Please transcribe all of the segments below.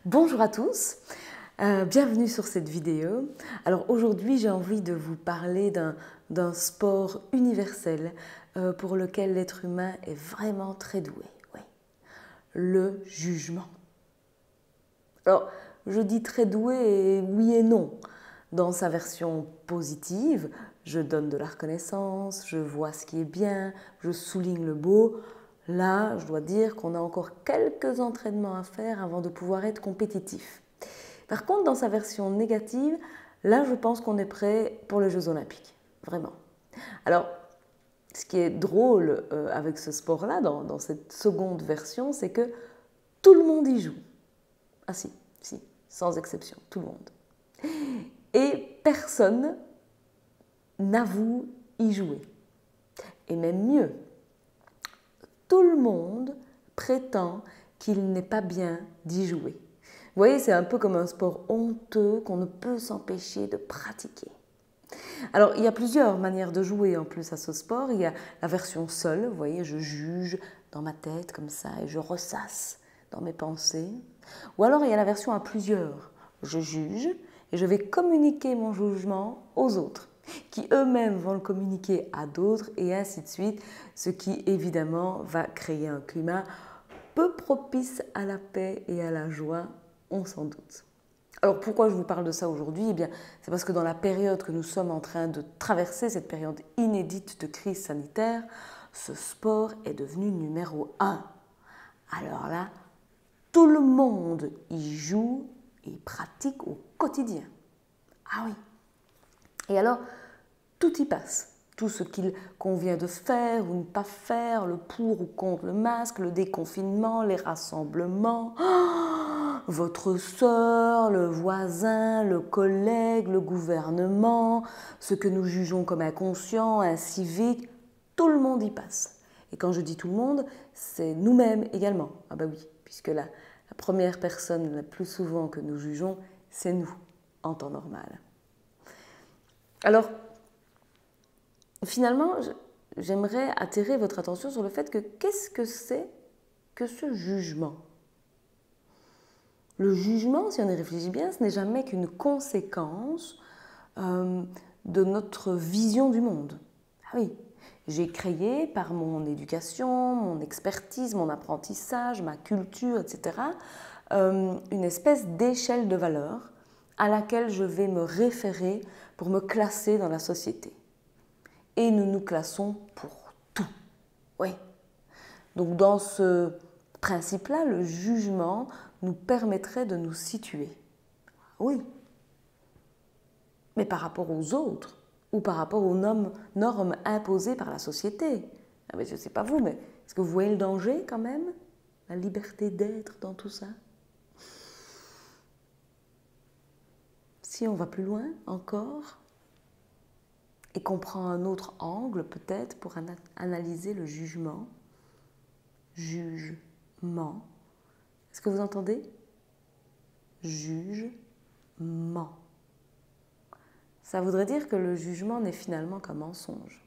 Bonjour à tous, bienvenue sur cette vidéo. Alors aujourd'hui j'ai envie de vous parler d'un sport universel pour lequel l'être humain est vraiment très doué, oui. Le jugement. Alors je dis très doué et oui et non. Dans sa version positive, je donne de la reconnaissance, je vois ce qui est bien, je souligne le beau. Là, je dois dire qu'on a encore quelques entraînements à faire avant de pouvoir être compétitif. Par contre, dans sa version négative, là, je pense qu'on est prêt pour les Jeux Olympiques. Vraiment. Alors, ce qui est drôle avec ce sport-là, dans cette seconde version, c'est que tout le monde y joue. Ah si, sans exception, tout le monde. Et personne n'avoue y jouer. Et même mieux, tout le monde prétend qu'il n'est pas bien d'y jouer. Vous voyez, c'est un peu comme un sport honteux qu'on ne peut s'empêcher de pratiquer. Alors, il y a plusieurs manières de jouer en plus à ce sport. Il y a la version seule, vous voyez, je juge dans ma tête comme ça et je ressasse dans mes pensées. Ou alors, il y a la version à plusieurs. Je juge et je vais communiquer mon jugement aux autres, qui eux-mêmes vont le communiquer à d'autres et ainsi de suite, ce qui évidemment va créer un climat peu propice à la paix et à la joie, on s'en doute. Alors pourquoi je vous parle de ça aujourd'hui? Eh bien, c'est parce que dans la période que nous sommes en train de traverser, cette période inédite de crise sanitaire, ce sport est devenu numéro 1. Alors là, tout le monde y joue et pratique au quotidien. Ah oui. Et alors, tout y passe. Tout ce qu'il convient de faire ou ne pas faire, le pour ou contre le masque, le déconfinement, les rassemblements, votre sœur, le voisin, le collègue, le gouvernement, ce que nous jugeons comme inconscient, incivique, tout le monde y passe. Et quand je dis tout le monde, c'est nous-mêmes également. Ah bah oui, puisque la première personne la plus souvent que nous jugeons, c'est nous, en temps normal. Alors, finalement, j'aimerais attirer votre attention sur le fait que qu'est-ce que c'est que ce jugement? Le jugement, si on y réfléchit bien, ce n'est jamais qu'une conséquence de notre vision du monde. Ah oui, j'ai créé par mon éducation, mon expertise, mon apprentissage, ma culture, etc., une espèce d'échelle de valeur à laquelle je vais me référer pour me classer dans la société. Et nous nous classons pour tout. Oui. Donc dans ce principe-là, le jugement nous permettrait de nous situer. Oui. Mais par rapport aux autres ou par rapport aux normes imposées par la société. Ah mais je ne sais pas vous, mais est-ce que vous voyez le danger quand même? La liberté d'être dans tout ça? Si on va plus loin encore, et qu'on prend un autre angle peut-être pour analyser le jugement. Jugement. Est-ce que vous entendez? Jugement. Ça voudrait dire que le jugement n'est finalement qu'un mensonge.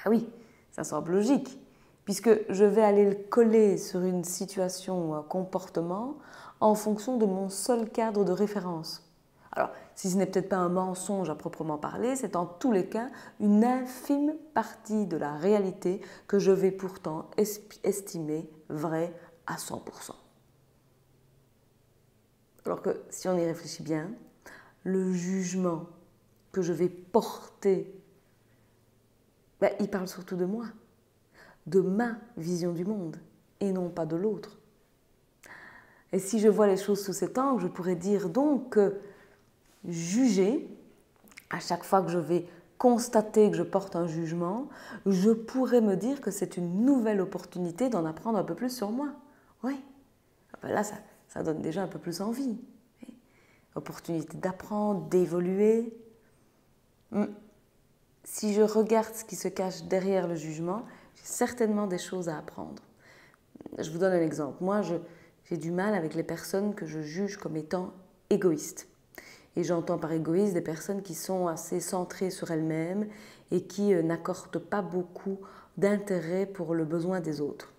Ben oui, ça semble logique, puisque je vais aller le coller sur une situation ou un comportement en fonction de mon seul cadre de référence. Alors, si ce n'est peut-être pas un mensonge à proprement parler, c'est en tous les cas une infime partie de la réalité que je vais pourtant estimer vraie à 100%. Alors que si on y réfléchit bien, le jugement que je vais porter, ben, il parle surtout de moi, de ma vision du monde et non pas de l'autre. Et si je vois les choses sous cet angle, je pourrais dire donc que juger, à chaque fois que je vais constater que je porte un jugement, je pourrais me dire que c'est une nouvelle opportunité d'en apprendre un peu plus sur moi. Oui, ben là ça donne déjà un peu plus envie. Opportunité d'apprendre, d'évoluer. Si je regarde ce qui se cache derrière le jugement, j'ai certainement des choses à apprendre. Je vous donne un exemple. Moi, j'ai du mal avec les personnes que je juge comme étant égoïstes. Et j'entends par égoïste des personnes qui sont assez centrées sur elles-mêmes et qui n'accordent pas beaucoup d'intérêt pour le besoin des autres.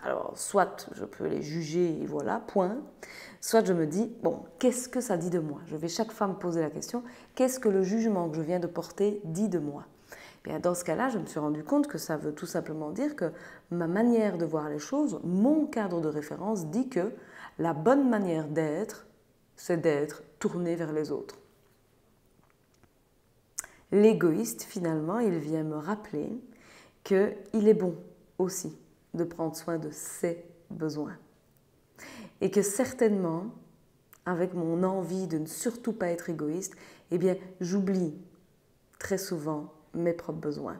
Alors, soit je peux les juger et voilà, point. Soit je me dis, bon, qu'est-ce que ça dit de moi? Je vais chaque fois me poser la question, qu'est-ce que le jugement que je viens de porter dit de moi? Bien, dans ce cas-là, je me suis rendu compte que ça veut tout simplement dire que ma manière de voir les choses, mon cadre de référence dit que la bonne manière d'être, c'est d'être tourné vers les autres. L'égoïste, finalement, il vient me rappeler qu'il est bon aussi de prendre soin de ses besoins. Et que certainement, avec mon envie de ne surtout pas être égoïste, eh bien, j'oublie très souvent mes propres besoins.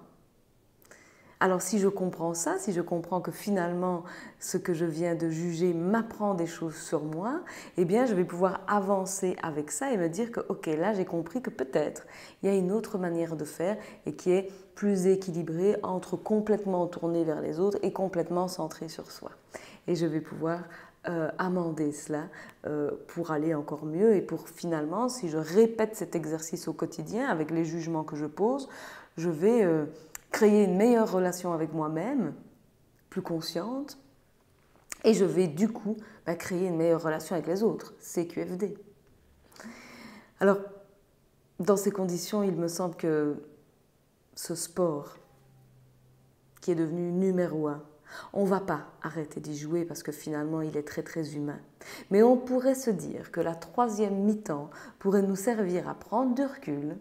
Alors si je comprends ça, si je comprends que finalement ce que je viens de juger m'apprend des choses sur moi, eh bien je vais pouvoir avancer avec ça et me dire que ok, là j'ai compris que peut-être il y a une autre manière de faire et qui est plus équilibrée entre complètement tournée vers les autres et complètement centrée sur soi. Et je vais pouvoir amender cela pour aller encore mieux et pour finalement, si je répète cet exercice au quotidien avec les jugements que je pose, je vais créer une meilleure relation avec moi-même, plus consciente, et je vais du coup créer une meilleure relation avec les autres, CQFD. Alors, dans ces conditions, il me semble que ce sport qui est devenu numéro 1, on ne va pas arrêter d'y jouer parce que finalement il est très très humain. Mais on pourrait se dire que la 3e mi-temps pourrait nous servir à prendre du recul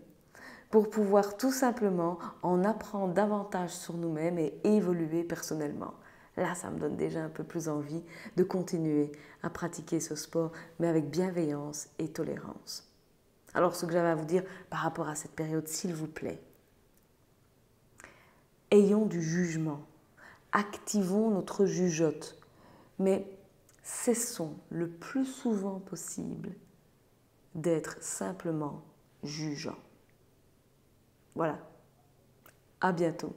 pour pouvoir tout simplement en apprendre davantage sur nous-mêmes et évoluer personnellement. Là, ça me donne déjà un peu plus envie de continuer à pratiquer ce sport, mais avec bienveillance et tolérance. Alors, ce que j'avais à vous dire par rapport à cette période, s'il vous plaît, ayons du jugement, activons notre jugeote, mais cessons le plus souvent possible d'être simplement jugeants. Voilà, à bientôt.